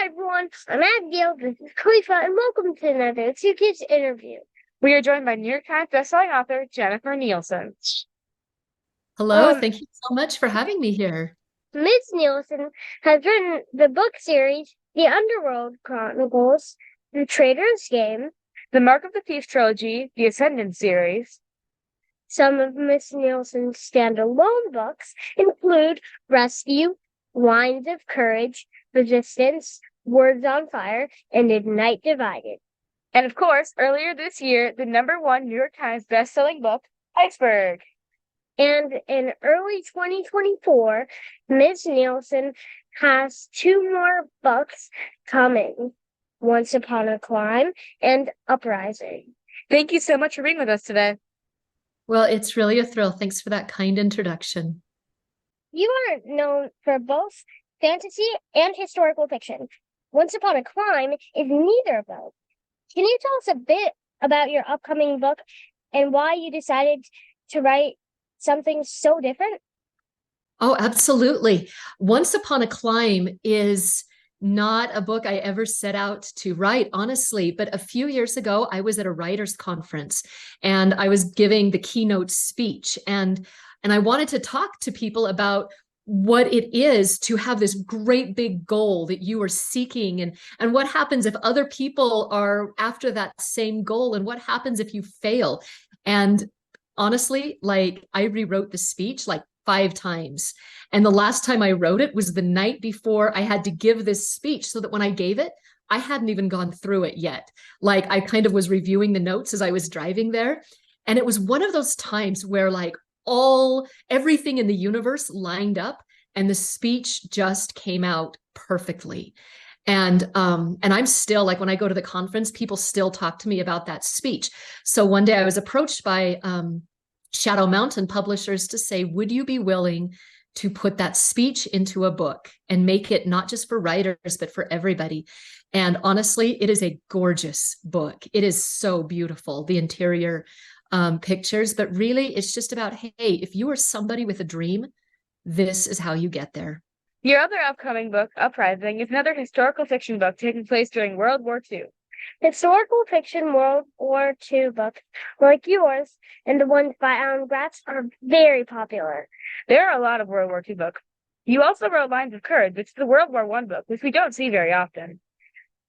Hi, everyone. I'm Abigail Kalifa, and welcome to another Two Kids interview. We are joined by New York Times bestselling author Jennifer Nielsen. Hello, Um, thank you so much for having me here. Ms. Nielsen has written the book series The Underworld Chronicles, The Traitor's Game. The Mark of the Thief trilogy, the Ascendant series, Some of Miss Nielsen's standalone books include Rescue, Lines of Courage, Resistance, Words on Fire, and Ignite Divided. and of course, earlier this year, the #1 New York Times bestselling book, Iceberg. And in early 2024, Ms. Nielsen has two more books coming, Once Upon a Climb and Uprising. Thank you so much for being with us today. Well, it's really a thrill. Thanks for that kind introduction. You are known for both fantasy and historical fiction. Once Upon a Climb is neither of those. Can you tell us a bit about your upcoming book and why you decided to write something so different? Oh, absolutely. Once Upon a Climb is not a book I ever set out to write, honestly. But a few years ago, I was at a writers' conference and I was giving the keynote speech. And I wanted to talk to people about what it is to have this great big goal that you are seeking, and what happens if other people are after that same goal, and what happens if you fail. And honestly, like, I rewrote the speech like 5 times. And the last time I wrote it was the night before I had to give this speech, so that when I gave it, I hadn't even gone through it yet. Like, I kind of was reviewing the notes as I was driving there. And it was one of those times where, like, everything in the universe lined up and the speech just came out perfectly. And I'm still, like, when I go to the conference, people still talk to me about that speech. So one day I was approached by Shadow Mountain publishers to say, would you be willing to put that speech into a book and make it not just for writers, but for everybody? And honestly, it is a gorgeous book. It is so beautiful, the interior pictures, but really it's just about, hey, if you are somebody with a dream, this is how you get there. Your other upcoming book, Uprising, is another historical fiction book taking place during World War II. Historical fiction World War II books like yours and the ones by Alan Gratz are very popular. There are a lot of World War II books. You also wrote Lines of Courage, which is the World War I book, which we don't see very often.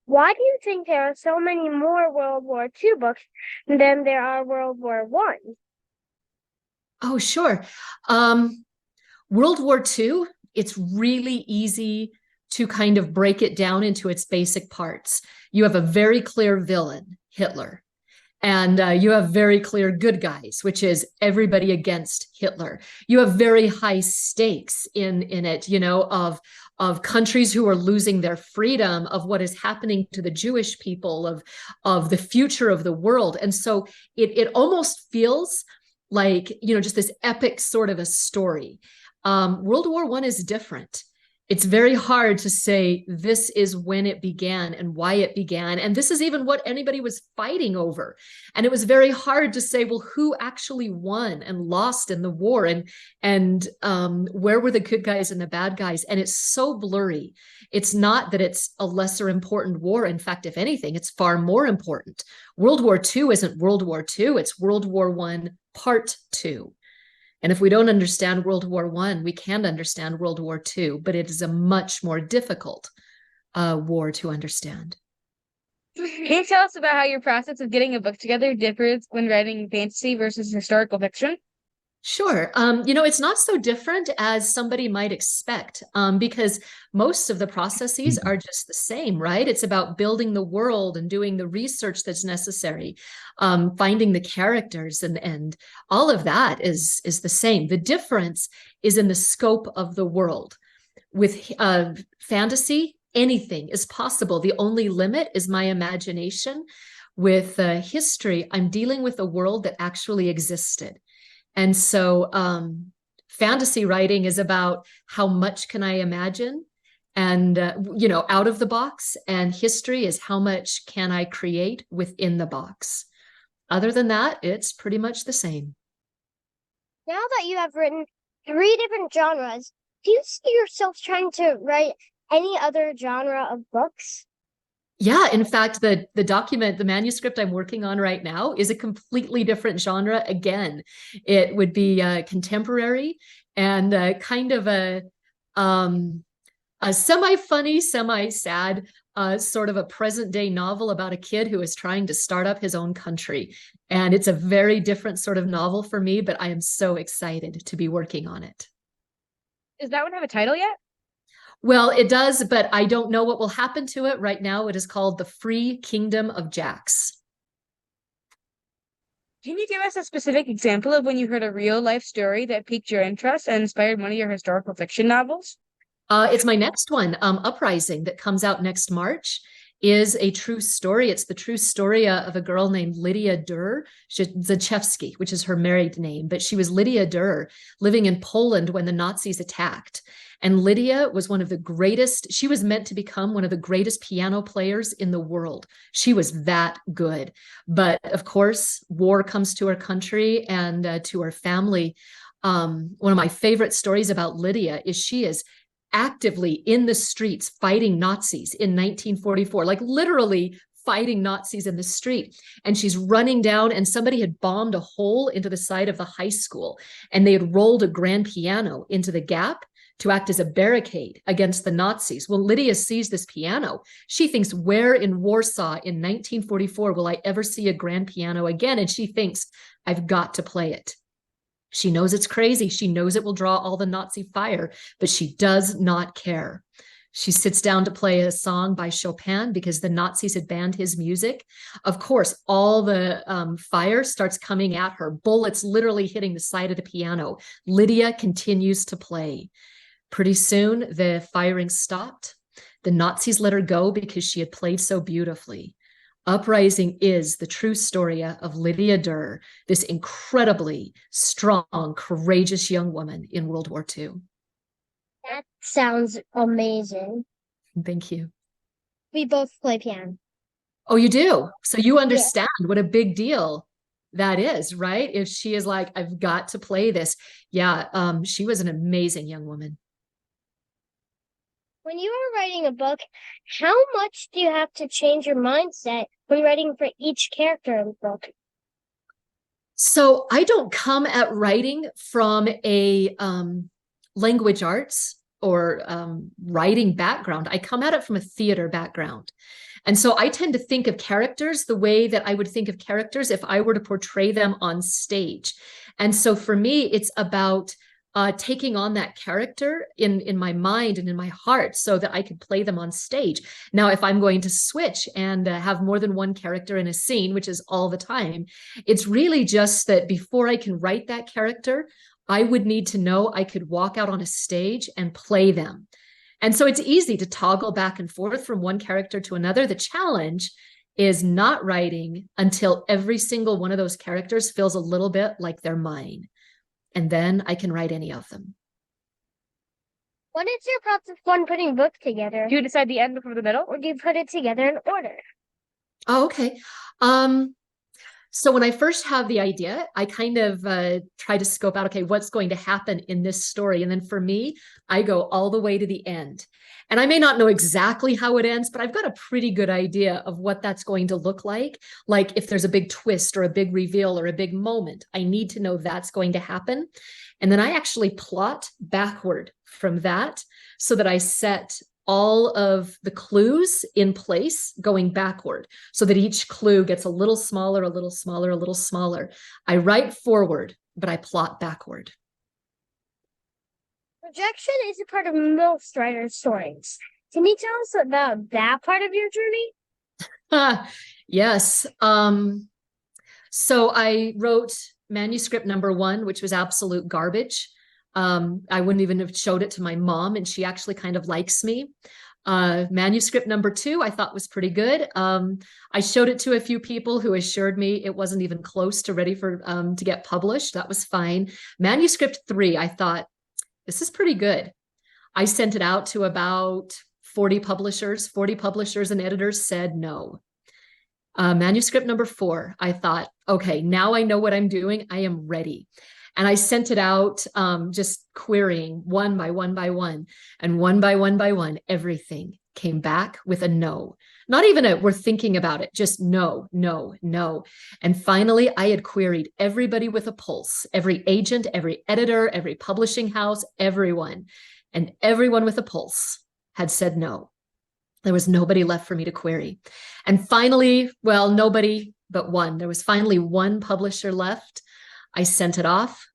Why do you think there are so many more World War II books than there are World War I? Oh, sure. World War II, it's really easy to kind of break it down into its basic parts. You have a very clear villain, Hitler, and you have very clear good guys, which is everybody against Hitler. You have very high stakes in it, of countries who are losing their freedom, of what is happening to the Jewish people, of the future of the world. And so it almost feels like, just this epic sort of a story. World War I is different. It's very hard to say this is when it began and why it began. And this is even what anybody was fighting over. And it was very hard to say, well, who actually won and lost in the war, and where were the good guys and the bad guys? And it's so blurry. It's not that it's a lesser important war. In fact, if anything, it's far more important. World War II isn't World War II, it's World War I Part 2. And if we don't understand World War I, we can't understand World War II, but it is a much more difficult war to understand. Can you tell us about how your process of getting a book together differs when writing fantasy versus historical fiction? Sure. It's not so different as somebody might expect, because most of the processes are just the same, right? It's about building the world and doing the research that's necessary, finding the characters, and all of that is the same. The difference is in the scope of the world. With fantasy, anything is possible. The only limit is my imagination. With history, I'm dealing with a world that actually existed. And so fantasy writing is about how much can I imagine and, out of the box. And history is how much can I create within the box. Other than that, it's pretty much the same. Now that you have written three different genres, do you see yourself trying to write any other genre of books? Yeah, in fact, the manuscript I'm working on right now is a completely different genre. Again, it would be contemporary and kind of a semi-funny, semi-sad, sort of a present-day novel about a kid who is trying to start up his own country. And it's a very different sort of novel for me, but I am so excited to be working on it. Does that one have a title yet? Well, it does, but I don't know what will happen to it. Right now, it is called The Free Kingdom of Jax. Can you give us a specific example of when you heard a real life story that piqued your interest and inspired one of your historical fiction novels? It's my next one, Uprising, that comes out next March, is a true story. It's the true story of a girl named Lydia Zachewski, which is her married name, but she was Lydia Durr living in Poland when the Nazis attacked. And Lydia was one of the greatest, she was meant to become one of the greatest piano players in the world. She was that good. But of course, war comes to her country and to her family. One of my favorite stories about Lydia is she is actively in the streets fighting Nazis in 1944, like literally fighting Nazis in the street. And she's running down, and somebody had bombed a hole into the side of the high school, and they had rolled a grand piano into the gap to act as a barricade against the Nazis. Well, Lydia sees this piano. She thinks, where in Warsaw in 1944 will I ever see a grand piano again? And she thinks, I've got to play it. She knows it's crazy. She knows it will draw all the Nazi fire, but she does not care. She sits down to play a song by Chopin because the Nazis had banned his music. Of course, all the fire starts coming at her, bullets literally hitting the side of the piano. Lydia continues to play. Pretty soon, the firing stopped. The Nazis let her go because she had played so beautifully. Uprising is the true story of Lydia Durr, this incredibly strong, courageous young woman in World War II. That sounds amazing. Thank you. We both play piano. Oh, you do? So you understand what a big deal that is, right? If she is like, I've got to play this. Yeah, she was an amazing young woman. When you are writing a book, how much do you have to change your mindset when writing for each character in the book? So I don't come at writing from a language arts or writing background. I come at it from a theater background. And so I tend to think of characters the way that I would think of characters if I were to portray them on stage. And so for me, it's about taking on that character in my mind and in my heart so that I could play them on stage. Now, if I'm going to switch and have more than one character in a scene, which is all the time, it's really just that before I can write that character, I would need to know I could walk out on a stage and play them. And so it's easy to toggle back and forth from one character to another. The challenge is not writing until every single one of those characters feels a little bit like they're mine. And then I can write any of them. What is your process when putting a book together? Do you decide the end before the middle? Or do you put it together in order? Oh, okay. So when I first have the idea, I kind of try to scope out, okay, what's going to happen in this story? And then for me, I go all the way to the end. And I may not know exactly how it ends, but I've got a pretty good idea of what that's going to look like. Like if there's a big twist or a big reveal or a big moment, I need to know that's going to happen. And then I actually plot backward from that so that I set all of the clues in place going backward so that each clue gets a little smaller, a little smaller, a little smaller. I write forward, but I plot backward. Rejection is a part of most writers' stories. Can you tell us about that part of your journey? Yes. So I wrote manuscript number 1, which was absolute garbage. I wouldn't even have showed it to my mom, and she actually kind of likes me. Manuscript number 2, I thought was pretty good. I showed it to a few people who assured me it wasn't even close to ready for to get published. That was fine. Manuscript 3, I thought, this is pretty good. I sent it out to about 40 publishers. 40 publishers and editors said no. Manuscript number 4, I thought, okay, now I know what I'm doing. I am ready. And I sent it out, just querying one by one by one, and one by one by one, everything came back with a no. Not even a we're thinking about it, just no, no, no. And finally, I had queried everybody with a pulse, every agent, every editor, every publishing house, everyone. And everyone with a pulse had said no. There was nobody left for me to query. And finally, well, nobody but one. There was finally one publisher left. I sent it off.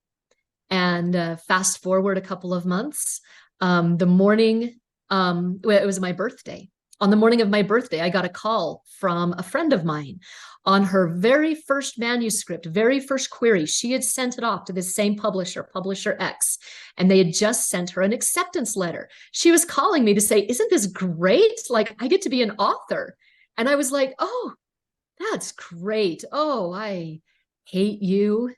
And fast forward a couple of months, the morning, it was my birthday. On the morning of my birthday, I got a call from a friend of mine on her very first manuscript, very first query. She had sent it off to the same publisher, Publisher X, and they had just sent her an acceptance letter. She was calling me to say, isn't this great? Like, I get to be an author. And I was like, oh, that's great. Oh, I hate you,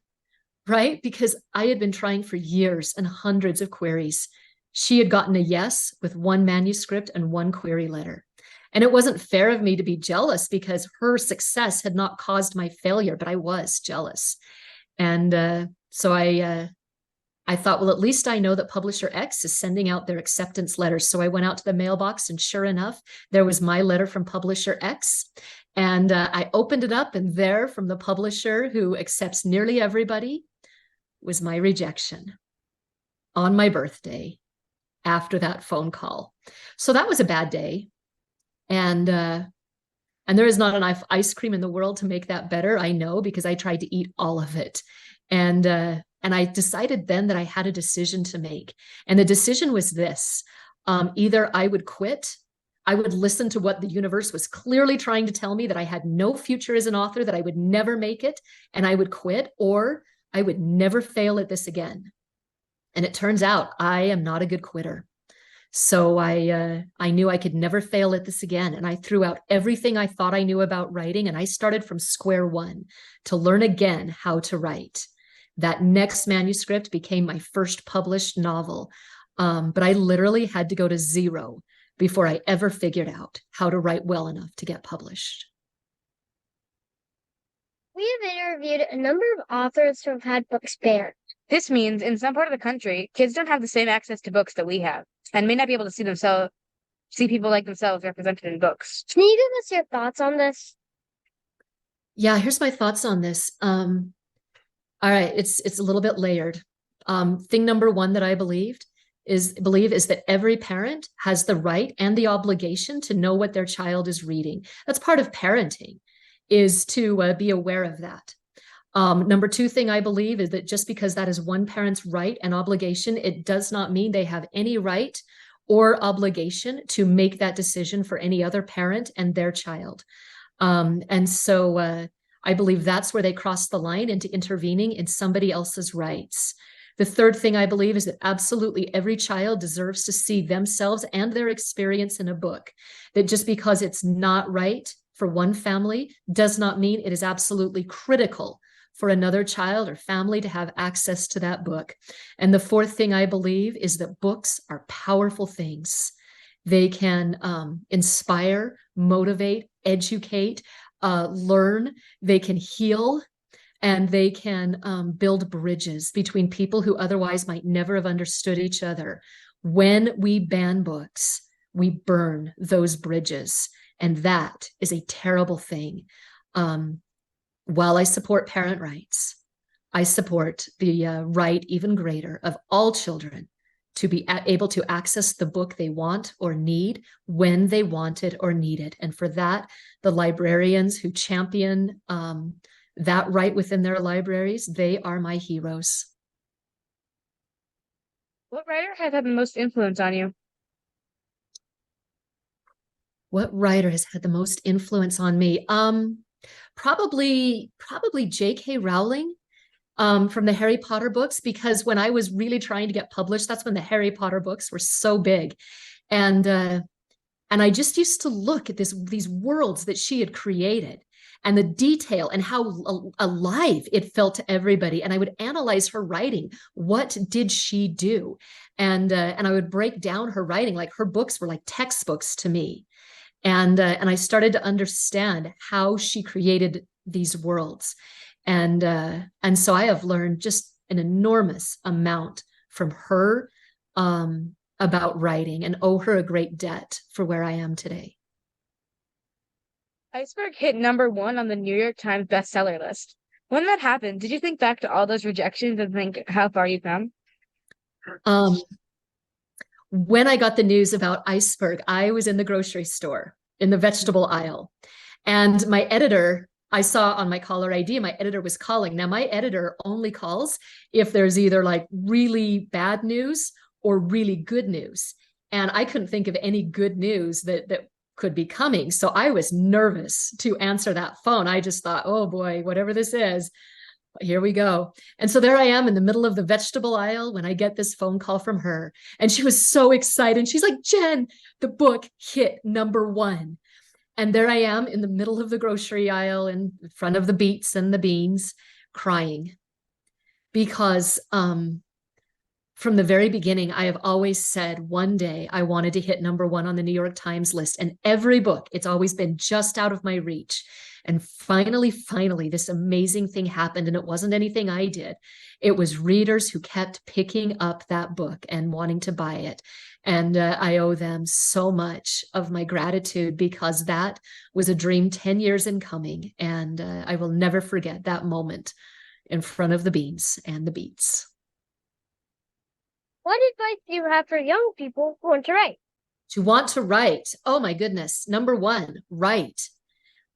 right? Because I had been trying for years and hundreds of queries. She had gotten a yes with one manuscript and one query letter. And it wasn't fair of me to be jealous because her success had not caused my failure, but I was jealous. And so I thought, well, at least I know that Publisher X is sending out their acceptance letters. So I went out to the mailbox, and sure enough, there was my letter from Publisher X. And I opened it up, and there, from the publisher who accepts nearly everybody, was my rejection on my birthday after that phone call. So that was a bad day. And there is not enough ice cream in the world to make that better. I know, because I tried to eat all of it. And I decided then that I had a decision to make. And the decision was this: either I would quit, I would listen to what the universe was clearly trying to tell me, that I had no future as an author, that I would never make it, and I would quit, or I would never fail at this again. And it turns out I am not a good quitter. So I knew I could never fail at this again. And I threw out everything I thought I knew about writing. And I started from square one to learn again how to write. That next manuscript became my first published novel. But I literally had to go to zero before I ever figured out how to write well enough to get published. We have interviewed a number of authors who have had books banned. This means in some part of the country, kids don't have the same access to books that we have and may not be able to see people like themselves represented in books. Can you give us your thoughts on this? Yeah, here's my thoughts on this. All right, it's a little bit layered. Thing number one that I believe is that every parent has the right and the obligation to know what their child is reading. That's part of parenting, is to be aware of that. Number two thing I believe is that just because that is one parent's right and obligation, it does not mean they have any right or obligation to make that decision for any other parent and their child. And so I believe that's where they cross the line into intervening in somebody else's rights. The third thing I believe is that absolutely every child deserves to see themselves and their experience in a book. That just because it's not right for one family does not mean it is absolutely critical for another child or family to have access to that book. And the fourth thing I believe is that books are powerful things. They can inspire, motivate, educate, learn. They can heal, and they can build bridges between people who otherwise might never have understood each other. When we ban books, we burn those bridges, and that is a terrible thing. While I support parent rights, I support the right, even greater, of all children to be able to access the book they want or need when they want it or need it. And for that, the librarians who champion that right within their libraries, they are my heroes. What writer has had the most influence on you? What writer has had the most influence on me? Probably J.K. Rowling, from the Harry Potter books, because when I was really trying to get published, that's when the Harry Potter books were so big. And I just used to look at these worlds that she had created and the detail and how alive it felt to everybody. And I would analyze her writing. What did she do? And I would break down her writing. Like, her books were like textbooks to me. And I started to understand how she created these worlds. And so I have learned just an enormous amount from her about writing, and owe her a great debt for where I am today. Iceberg hit #1 on the New York Times bestseller list. When that happened, did you think back to all those rejections and think how far you've come? Um, when I got the news about Iceberg, I was in the grocery store in the vegetable aisle, and my editor, I saw on my caller ID, my editor was calling. Now, my editor only calls if there's either like really bad news or really good news. And I couldn't think of any good news that could be coming. So I was nervous to answer that phone. I just thought, oh boy, whatever this is, here we go. And so there I am in the middle of the vegetable aisle when I get this phone call from her. And she was so excited. She's like, Jen, the book hit #1. And there I am in the middle of the grocery aisle in front of the beets and the beans, crying. Because from the very beginning, I have always said one day I wanted to hit #1 on the New York Times list. And every book, it's always been just out of my reach. And finally, this amazing thing happened. And it wasn't anything I did. It was readers who kept picking up that book and wanting to buy it. And I owe them so much of my gratitude, because that was a dream 10 years in coming. And I will never forget that moment in front of the beans and the beets. What advice do you have for young people who want to write? To want to write, oh my goodness, #1, write.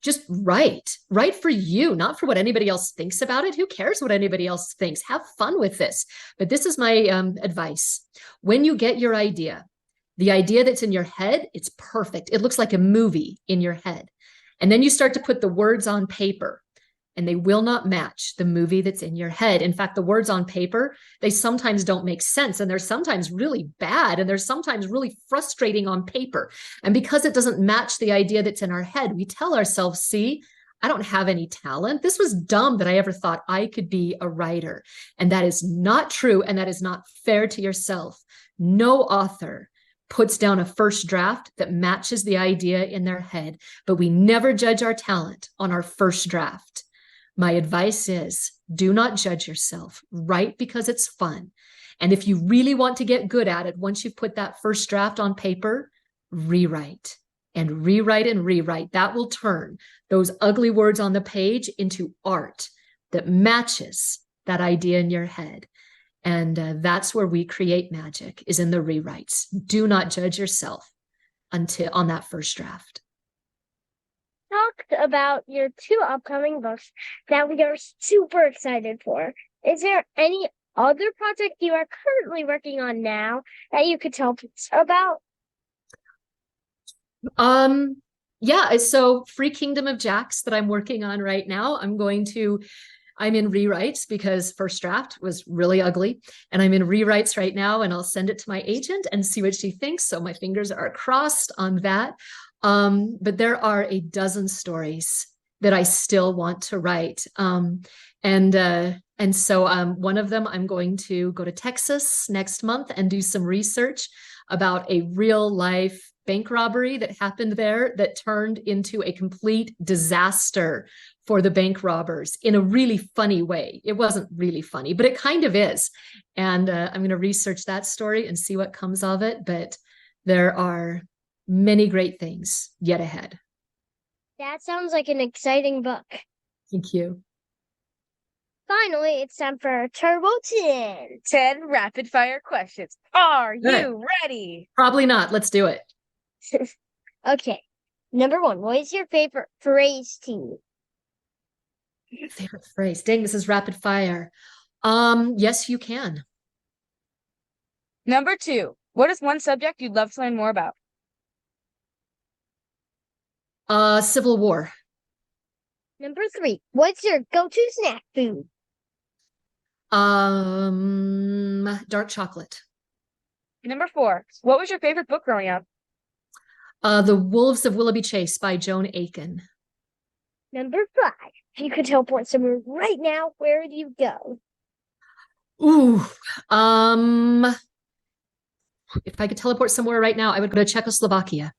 Just write. Write for you, not for what anybody else thinks about it. Who cares what anybody else thinks? Have fun with this. But this is my advice. When you get your idea, the idea that's in your head, it's perfect. It looks like a movie in your head. And then you start to put the words on paper, and they will not match the movie that's in your head. In fact, the words on paper, they sometimes don't make sense, and they're sometimes really bad, and they're sometimes really frustrating on paper. And because it doesn't match the idea that's in our head, we tell ourselves, see, I don't have any talent. This was dumb that I ever thought I could be a writer. And that is not true, and that is not fair to yourself. No author puts down a first draft that matches the idea in their head, but we never judge our talent on our first draft. My advice is, do not judge yourself. Write because it's fun. And if you really want to get good at it, once you've put that first draft on paper, rewrite and rewrite and rewrite. That will turn those ugly words on the page into art that matches that idea in your head. And that's where we create magic, is in the rewrites. Do not judge yourself until on that first draft. Talked about your 2 upcoming books that we are super excited for. Is there any other project you are currently working on now that you could tell us about? Yeah, so Free Kingdom of Jax that I'm working on right now, I'm in rewrites because first draft was really ugly, and I'm in rewrites right now, and I'll send it to my agent and see what she thinks. So my fingers are crossed on that. But there are a dozen stories that I still want to write. And so one of them, I'm going to go to Texas next month and do some research about a real life bank robbery that happened there that turned into a complete disaster for the bank robbers in a really funny way. It wasn't really funny, but it kind of is. And I'm going to research that story and see what comes of it. But there are many great things yet ahead. That sounds like an exciting book. Thank you. Finally, it's time for Turbo 10. 10 rapid fire questions. Are Good. you ready? Probably not. Let's do it. Okay. Number 1, what is your favorite phrase to you? Favorite phrase. Dang, this is rapid fire. Yes, you can. Number 2, what is one subject you'd love to learn more about? Civil War. Number 3, what's your go-to snack food? Dark chocolate. Number 4, what was your favorite book growing up? The Wolves of Willoughby Chase by Joan Aiken. Number 5, if you could teleport somewhere right now, where would you go? Ooh, if I could teleport somewhere right now, I would go to Czechoslovakia.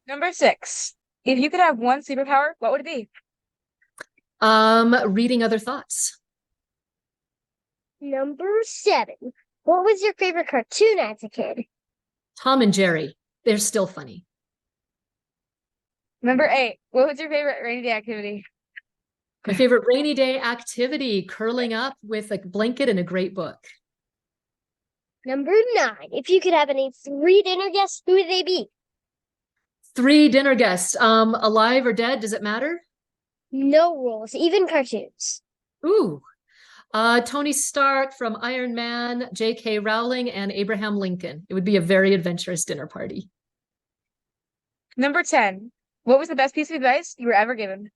Number 6, if you could have one superpower, what would it be? Reading other thoughts. Number 7. What was your favorite cartoon as a kid? Tom and Jerry. They're still funny. Number 8. What was your favorite rainy day activity? My favorite rainy day activity, curling up with a blanket and a great book. Number 9. If you could have any 3 dinner guests, who would they be? 3 dinner guests, alive or dead, does it matter? No rules, even cartoons. Ooh, Tony Stark from Iron Man, J.K. Rowling, and Abraham Lincoln. It would be a very adventurous dinner party. Number 10. What was the best piece of advice you were ever given?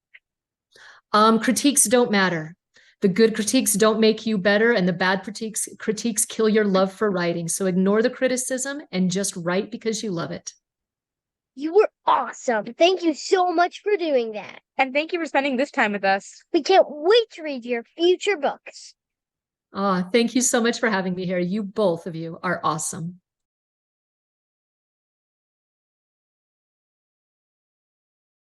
Critiques don't matter. The good critiques don't make you better, and the bad critiques kill your love for writing. So ignore the criticism and just write because you love it. You were awesome. Thank you so much for doing that. And thank you for spending this time with us. We can't wait to read your future books. Thank you so much for having me here. You both of you are awesome.